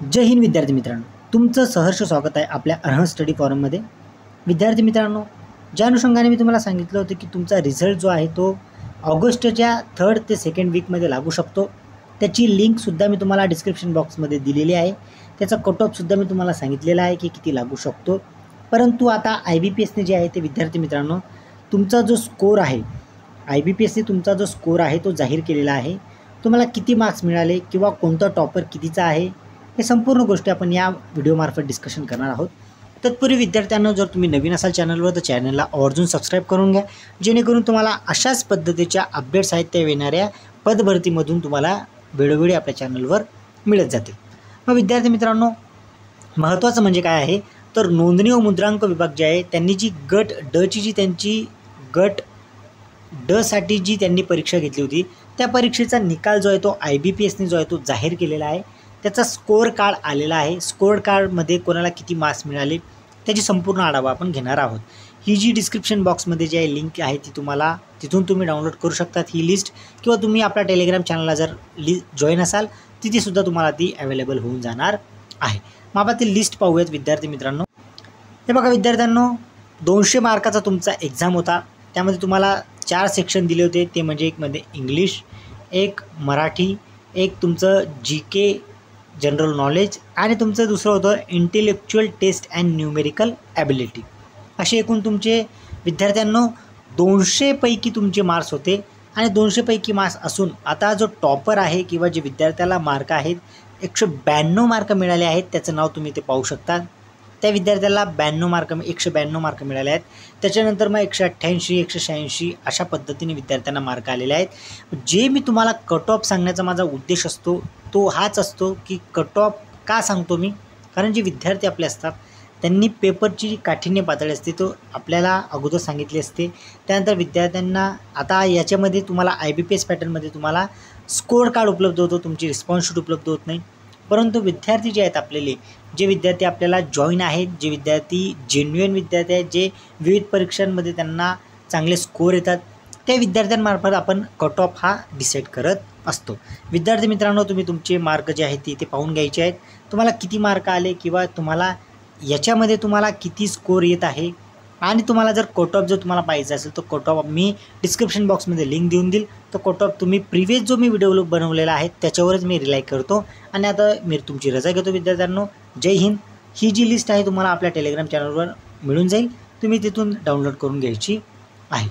जय हिंद विद्यार्थी मित्रांनो, तुमचं सहर्ष स्वागत आहे आपल्या अर्हम स्टडी फॉरममध्ये। विद्यार्थी मित्रांनो, ज्या अनुषंगाने मी तुम्हाला सांगितलं होतं की तुमचा रिझल्ट जो आहे तो ऑगस्टच्या 3rd ते 2nd वीकमध्ये लागू शकतो, त्याची लिंकसुद्धा मी तुम्हाला डिस्क्रिप्शन बॉक्समध्ये दिलेली आहे। त्याचा कट ऑफसुद्धा मी तुम्हाला सांगितलेला आहे की किती लागू शकतो। परंतु आता IBPSने जे आहे ते विद्यार्थी मित्रांनो, तुमचा जो स्कोर आहे, IBPSने तुमचा जो स्कोर आहे तो जाहीर केलेला आहे। तुम्हाला किती मार्क्स मिळाले किंवा कोणता टॉपर कितीचा आहे, हे संपूर्ण गोष्टी आपण या व्हिडिओमार्फत डिस्कशन करणार आहोत। तत्पूर्वी विद्यार्थ्यांना, जर तुम्ही नवीन असाल चॅनलवर तर चॅनलला आवर्जून सबस्क्राईब करून घ्या, जेणेकरून तुम्हाला अशाच पद्धतीच्या अपडेट्स आहेत त्या येणाऱ्या पदभरतीमधून तुम्हाला वेळोवेळी आपल्या चॅनलवर मिळत जातील। मग विद्यार्थी मित्रांनो, महत्त्वाचं म्हणजे काय आहे तर नोंदणी व मुद्रांक विभाग जे आहे त्यांनी जी गट डची जी त्यांची गट ड साठी जी त्यांनी परीक्षा घेतली होती, त्या परीक्षेचा निकाल जो आहे तो IBPSने जो आहे तो जाहीर केलेला आहे। त्याचा स्कोअर कार्ड आलेला आहे। स्कोअर कार्डमध्ये कोणाला किती मार्क्स मिळाले त्याची संपूर्ण आढावा आपण घेणार आहोत। ही जी डिस्क्रिप्शन बॉक्समध्ये जी आहे लिंक आहे ती तुम्हाला तिथून तुम्ही डाउनलोड करू शकतात ही लिस्ट, किंवा तुम्ही आपल्या टेलिग्राम चॅनलला जर जॉईन असाल तिथेसुद्धा तुम्हाला ती अवेलेबल होऊन जाणार आहे। मग आपण ती लिस्ट पाहूयात विद्यार्थी मित्रांनो। हे बघा विद्यार्थ्यांनो, 200 मार्काचा तुमचा एक्झाम होता। त्यामध्ये तुम्हाला 4 सेक्शन दिले होते, ते म्हणजे एक मध्ये इंग्लिश, एक मराठी, एक तुमचं GK जनरल नॉलेज, आणि तुमचं दुसरं होतं intellectual test and numerical ability. असे एकूण तुमचे विद्यार्थ्यांनो 200 पैकी तुमचे मार्क्स होते। आणि 200 पैकी मार्क्स असून आता जो टॉपर आहे किंवा जे विद्यार्थ्याला मार्क आहेत 192 मार्क मिळाले आहेत, त्याचं नाव तुम्ही ते पाहू शकता। त्या विद्यार्थ्याला 192 मार्क मिळाले आहेत। त्याच्यानंतर मग 188, 186 अशा पद्धतीने विद्यार्थ्यांना मार्क आलेले आहेत। जे मी तुम्हाला कट ऑफ सांगण्याचा माझा उद्देश असतो तो हाच असतो की कट ऑफ का सांगतो मी, कारण जे विद्यार्थी आपले असतात त्यांनी पेपरची जी काठिण्य पातळी असते तो आपल्याला अगोदर सांगितली असते। त्यानंतर विद्यार्थ्यांना आता याच्यामध्ये तुम्हाला IBPS पॅटर्नमध्ये तुम्हाला स्कोअर कार्ड उपलब्ध होतो, तुमची रिस्पॉन्स शीट उपलब्ध होत नाही। परंतु विद्यार्थी जे आहेत आपल्याला, जे विद्यार्थी आपल्याला जॉईन आहेत, जे विद्यार्थी जेन्युइन विद्यार्थी आहेत, जे विविध परीक्षांमध्ये त्यांना चांगले स्कोअर येतात, त्या विद्यार्थ्यांमार्फत आपण कट ऑफ हा डिसाईड करत असतो। विद्यार्थी मित्रांनो, तुम्ही तुमचे मार्क जे आहेत ते पाहून घ्यायचे आहेत। तुम्हाला किती मार्क आले किंवा तुम्हाला याच्यामध्ये तुम्हाला किती स्कोअर येत आहे, आणि तुम्हाला जर कट ऑफ जर तुम्हाला पाहिजे असेल तर कट ऑफ मी डिस्क्रिप्शन बॉक्समध्ये लिंक देऊन देईल। तो कट ऑफ तुम्ही प्रिव्हियस जो मी व्हिडिओ बनवलेला आहे त्याच्यावरच मी रिलाय करतो। आणि आता मी तुमची रजा घेतो विद्यार्थ्यांनो। जय हिंद। ही जी लिस्ट आहे तुम्हाला आपल्या टेलिग्राम चॅनलवर मिळून जाईल, तुम्ही तिथून डाउनलोड करून घ्यायची आहे।